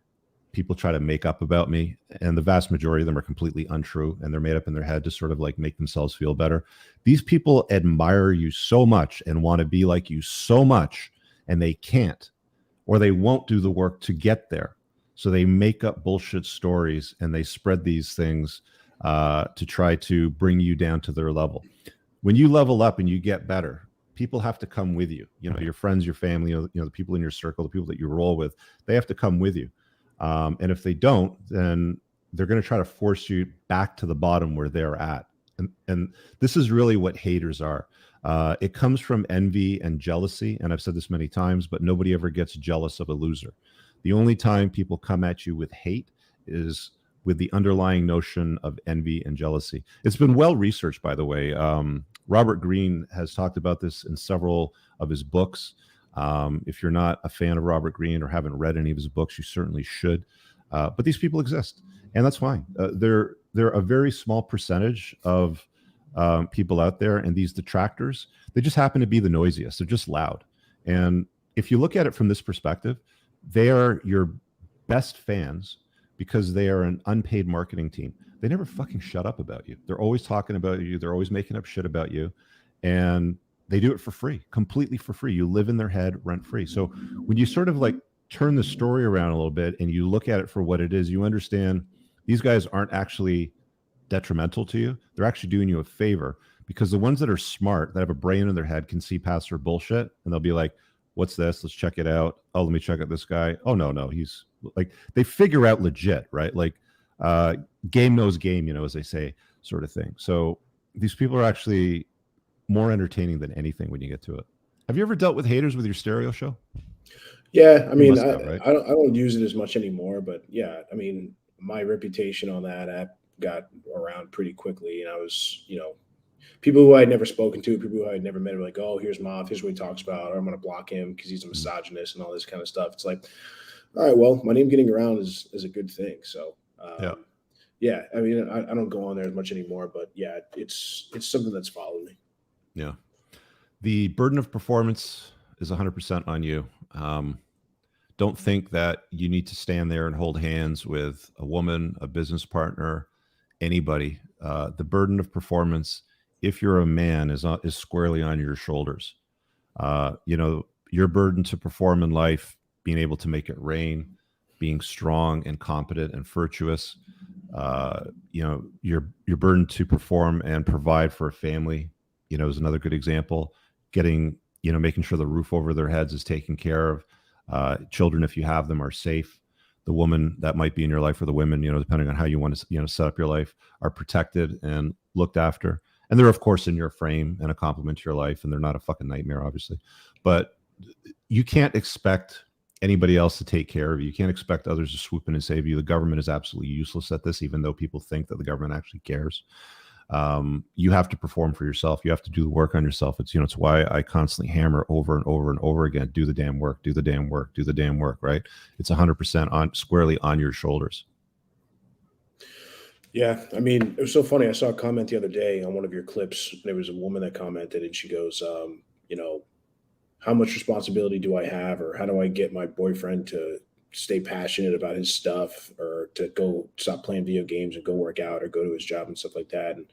People try to make up about me, and the vast majority of them are completely untrue, and they're made up in their head to sort of like make themselves feel better. These people admire you so much and want to be like you so much, and they can't, or they won't do the work to get there. So they make up bullshit stories and they spread these things to try to bring you down to their level. When you level up and you get better, people have to come with you. Your friends, your family, the people in your circle, the people that you roll with, they have to come with you. And if they don't, then they're going to try to force you back to the bottom where they're at. And this is really what haters are. It comes from envy and jealousy. And I've said this many times, but nobody ever gets jealous of a loser. The only time people come at you with hate is with the underlying notion of envy and jealousy. It's been well researched, by the way. Robert Greene has talked about this in several of his books. If you're not a fan of Robert Greene or haven't read any of his books, you certainly should. But these people exist, and that's fine. They're a very small percentage of people out there, and these detractors, they just happen to be the noisiest. They're just loud. And if you look at it from this perspective, they are your best fans because they are an unpaid marketing team. They never fucking shut up about you. They're always talking about you. They're always making up shit about you. And they do it for free, completely for free. You live in their head rent free. So when you sort of like turn the story around a little bit and you look at it for what it is, you understand these guys aren't actually detrimental to you. They're actually doing you a favor, because the ones that are smart, that have a brain in their head, can see past their bullshit, and they'll be like, what's this? Let's check it out. Oh, let me check out this guy. Oh, no, he's like, they figure out legit, right? Like game knows game, as they say, sort of thing. So these people are actually more entertaining than anything when you get to it. Have you ever dealt with haters with your stereo show? Yeah, I mean, I don't use it as much anymore, but yeah, I mean, my reputation on that app got around pretty quickly, and I was, people who I had never spoken to, people who I had never met were like, oh, here's Mav, here's what he talks about, or I'm going to block him because he's a misogynist and all this kind of stuff. It's like, all right, well, my name getting around is a good thing. So, yeah, I mean, I don't go on there as much anymore, but yeah, it's something that's followed me. Yeah. The burden of performance is 100% on you. Don't think that you need to stand there and hold hands with a woman, a business partner, anybody. The burden of performance, if you're a man, is squarely on your shoulders. Your burden to perform in life, being able to make it rain, being strong and competent and virtuous, Your burden to perform and provide for a family, is another good example. Making sure the roof over their heads is taken care of. Children, if you have them, are safe. The woman that might be in your life, or the women, depending on how you want to, set up your life, are protected and looked after. And they're, of course, in your frame and a complement to your life, and they're not a fucking nightmare, obviously. But you can't expect anybody else to take care of you. You can't expect others to swoop in and save you. The government is absolutely useless at this, even though people think that the government actually cares. You have to perform for yourself. You have to do the work on yourself. It's why I constantly hammer over and over and over again, do the damn work, do the damn work, do the damn work, right? It's 100% squarely on your shoulders. Yeah, I mean, it was so funny. I saw a comment the other day on one of your clips. There was a woman that commented, and she goes, how much responsibility do I have, or how do I get my boyfriend to stay passionate about his stuff, or to go stop playing video games and go work out, or go to his job and stuff like that? And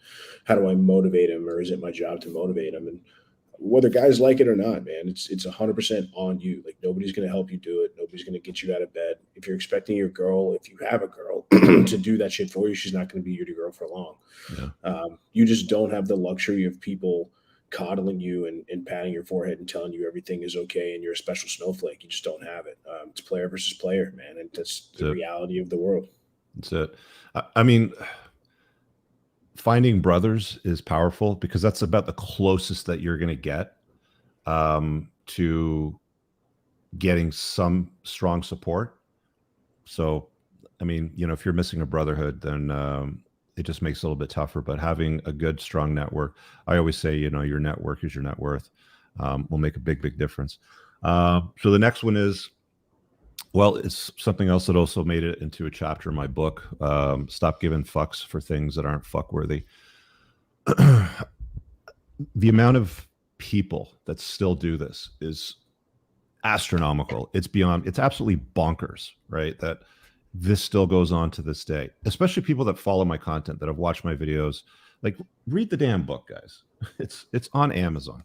how do I motivate him, or is it my job to motivate him? And whether guys like it or not, man, it's 100% on you. Like, nobody's going to help you do it. Nobody's going to get you out of bed. If you're expecting your girl, if you have a girl, to do that shit for you, she's not going to be your girl for long. Yeah. You just don't have the luxury of people coddling you and patting your forehead and telling you everything is okay and you're a special snowflake. You just don't have it. It's player versus player, man, and that's the reality of the world. That's it. I mean, finding brothers is powerful, because that's about the closest that you're going to get to getting some strong support. So, I mean, if you're missing a brotherhood, then it just makes it a little bit tougher. But having a good, strong network, I always say, your network is your net worth, will make a big, big difference. So the next one is, well, it's something else that also made it into a chapter in my book. Stop giving fucks for things that aren't fuck worthy. The amount of people that still do this is astronomical. It's absolutely bonkers, right? That this still goes on to this day, especially people that follow my content, that have watched my videos. Like, read the damn book, guys. It's on Amazon.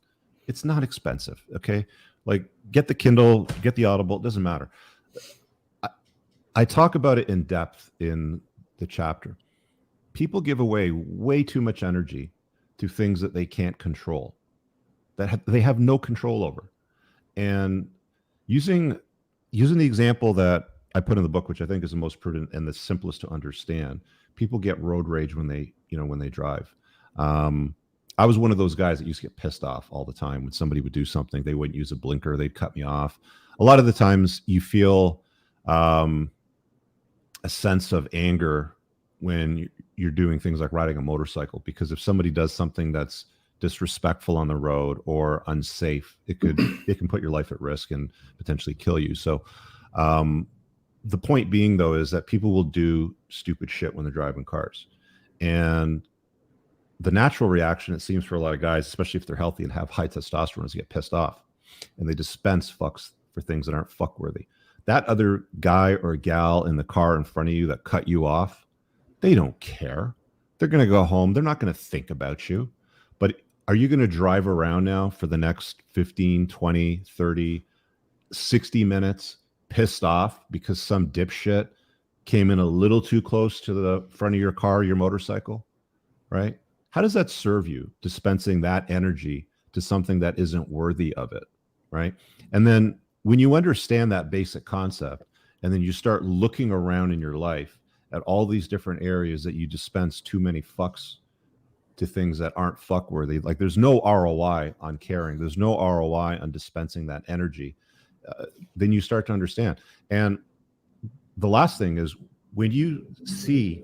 It's not expensive. Okay. Like, get the Kindle, get the Audible. It doesn't matter. I talk about it in depth in the chapter. People give away way too much energy to things that they can't control, that they have no control over. And using the example that I put in the book, which I think is the most prudent and the simplest to understand, people get road rage when they drive. I was one of those guys that used to get pissed off all the time when somebody would do something. They wouldn't use a blinker. They'd cut me off. A lot of the times you feel a sense of anger when you're doing things like riding a motorcycle, because if somebody does something that's disrespectful on the road or unsafe, it can put your life at risk and potentially kill you. So the point being, though, is that people will do stupid shit when they're driving cars. And the natural reaction, it seems, for a lot of guys, especially if they're healthy and have high testosterone, is to get pissed off. And they dispense fucks for things that aren't fuck worthy. That other guy or gal in the car in front of you that cut you off, they don't care. They're going to go home. They're not going to think about you. But are you going to drive around now for the next 15, 20, 30, 60 minutes pissed off because some dipshit came in a little too close to the front of your car, your motorcycle, right? How does that serve you, dispensing that energy to something that isn't worthy of it, right? And then when you understand that basic concept, and then you start looking around in your life at all these different areas that you dispense too many fucks to things that aren't fuck worthy, like there's no ROI on caring, there's no ROI on dispensing that energy, then you start to understand. And the last thing is, when you see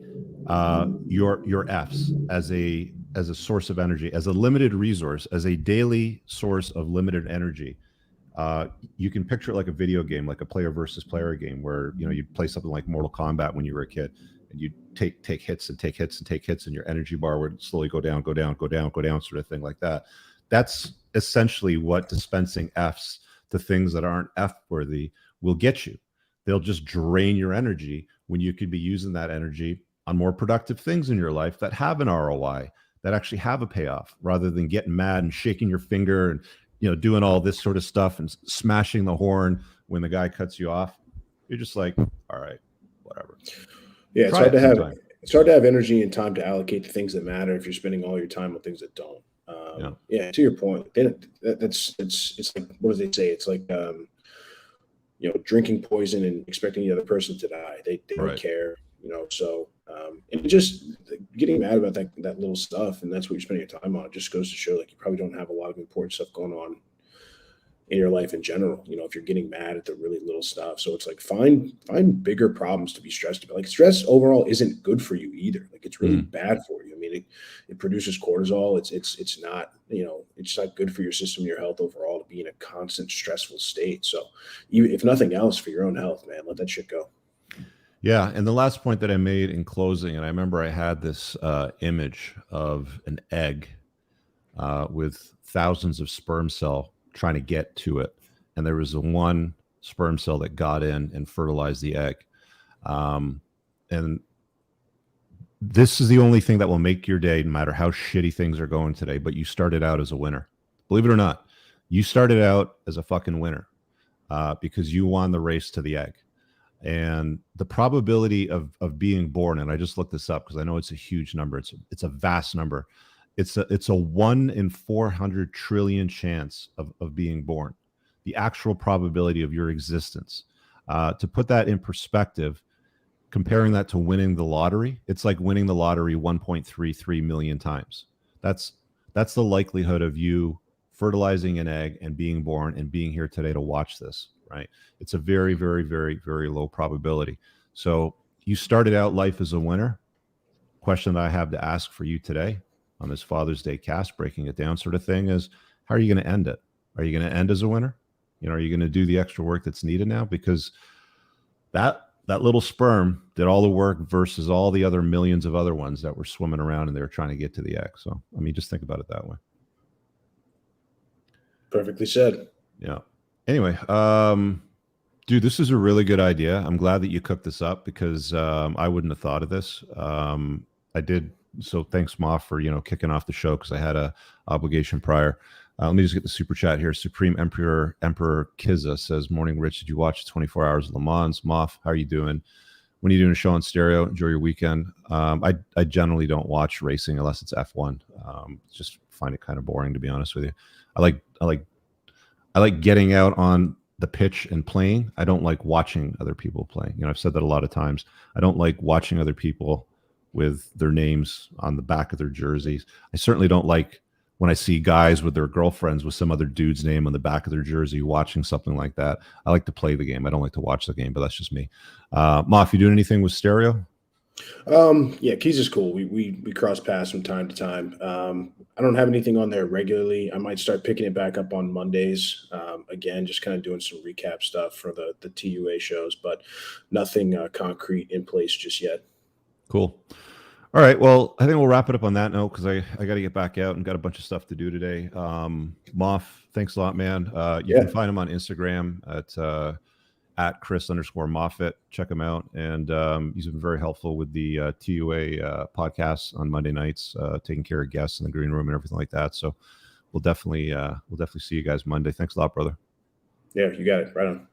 your Fs as a source of energy, as a limited resource, as a daily source of limited energy, you can picture it like a video game, like a player versus player game, where you'd play something like Mortal Kombat when you were a kid, and you'd take hits and take hits and take hits, and your energy bar would slowly go down, sort of thing like that. That's essentially what dispensing Fs to things that aren't F worthy will get you. They'll just drain your energy when you could be using that energy on more productive things in your life that have an ROI, that actually have a payoff, rather than getting mad and shaking your finger and doing all this sort of stuff and smashing the horn when the guy cuts you off. You're just like, all right, whatever. Yeah, It's hard to have energy and time to allocate to things that matter if you're spending all your time on things that don't. Yeah. Yeah, to your point, it's like, what do they say? It's like drinking poison and expecting the other person to die. They don't Right. care, So and just getting mad about that little stuff, and that's what you're spending your time on. It just goes to show, like, you probably don't have a lot of important stuff going on in your life in general. If you're getting mad at the really little stuff. So it's like, find bigger problems to be stressed about. Like, stress overall isn't good for you either. Like, it's really bad for you. I mean, it produces cortisol. It's not, it's not good for your system, your health overall, to be in a constant stressful state. So even if nothing else, for your own health, man, let that shit go. Yeah, and the last point that I made in closing, and I remember I had this image of an egg with thousands of sperm cell trying to get to it, and there was the one sperm cell that got in and fertilized the egg. And this is the only thing that will make your day, no matter how shitty things are going today. But you started out as a winner. Believe it or not, you started out as a fucking winner because you won the race to the egg. And the probability of being born, and I just looked this up because I know it's a huge number. It's a vast number. It's a 1 in 400 trillion chance of being born. The actual probability of your existence. To put that in perspective, comparing that to winning the lottery, it's like winning the lottery 1.33 million times. That's the likelihood of you fertilizing an egg and being born and being here today to watch this, right? It's a very, very, very, very low probability. So you started out life as a winner. Question that I have to ask for you today on this Father's Day cast, breaking it down sort of thing, is how are you going to end it? Are you going to end as a winner? Are you going to do the extra work that's needed now? Because that little sperm did all the work versus all the other millions of other ones that were swimming around and they were trying to get to the egg. So, I mean, just think about it that way. Perfectly said. Yeah. Anyway, dude, this is a really good idea. I'm glad that you cooked this up because I wouldn't have thought of this. I did. So thanks, Moff, for kicking off the show because I had a obligation prior. Let me just get the super chat here. Supreme Emperor Kiza says, "Morning, Rich. Did you watch 24 Hours of Le Mans? Moff, how are you doing? When are you doing a show on stereo? Enjoy your weekend." I generally don't watch racing unless it's F1. Just find it kind of boring, to be honest with you. I like getting out on the pitch and playing. I don't like watching other people playing. I've said that a lot of times. I don't like watching other people with their names on the back of their jerseys. I certainly don't like when I see guys with their girlfriends with some other dude's name on the back of their jersey watching something like that. I like to play the game. I don't like to watch the game, but that's just me. Moff, you doing anything with stereo? Yeah, Keys is cool. We cross paths from time to time. I don't have anything on there regularly. I might start picking it back up on Mondays. Again, just kind of doing some recap stuff for the TUA shows, but nothing concrete in place just yet. Cool. All right. Well, I think we'll wrap it up on that note because I got to get back out and got a bunch of stuff to do today. Moff, thanks a lot, man. You can find him on Instagram at Chris_Moffat. Check him out. And he's been very helpful with the TUA podcasts on Monday nights, taking care of guests in the green room and everything like that. So we'll definitely see you guys Monday. Thanks a lot, brother. Yeah, you got it. Right on.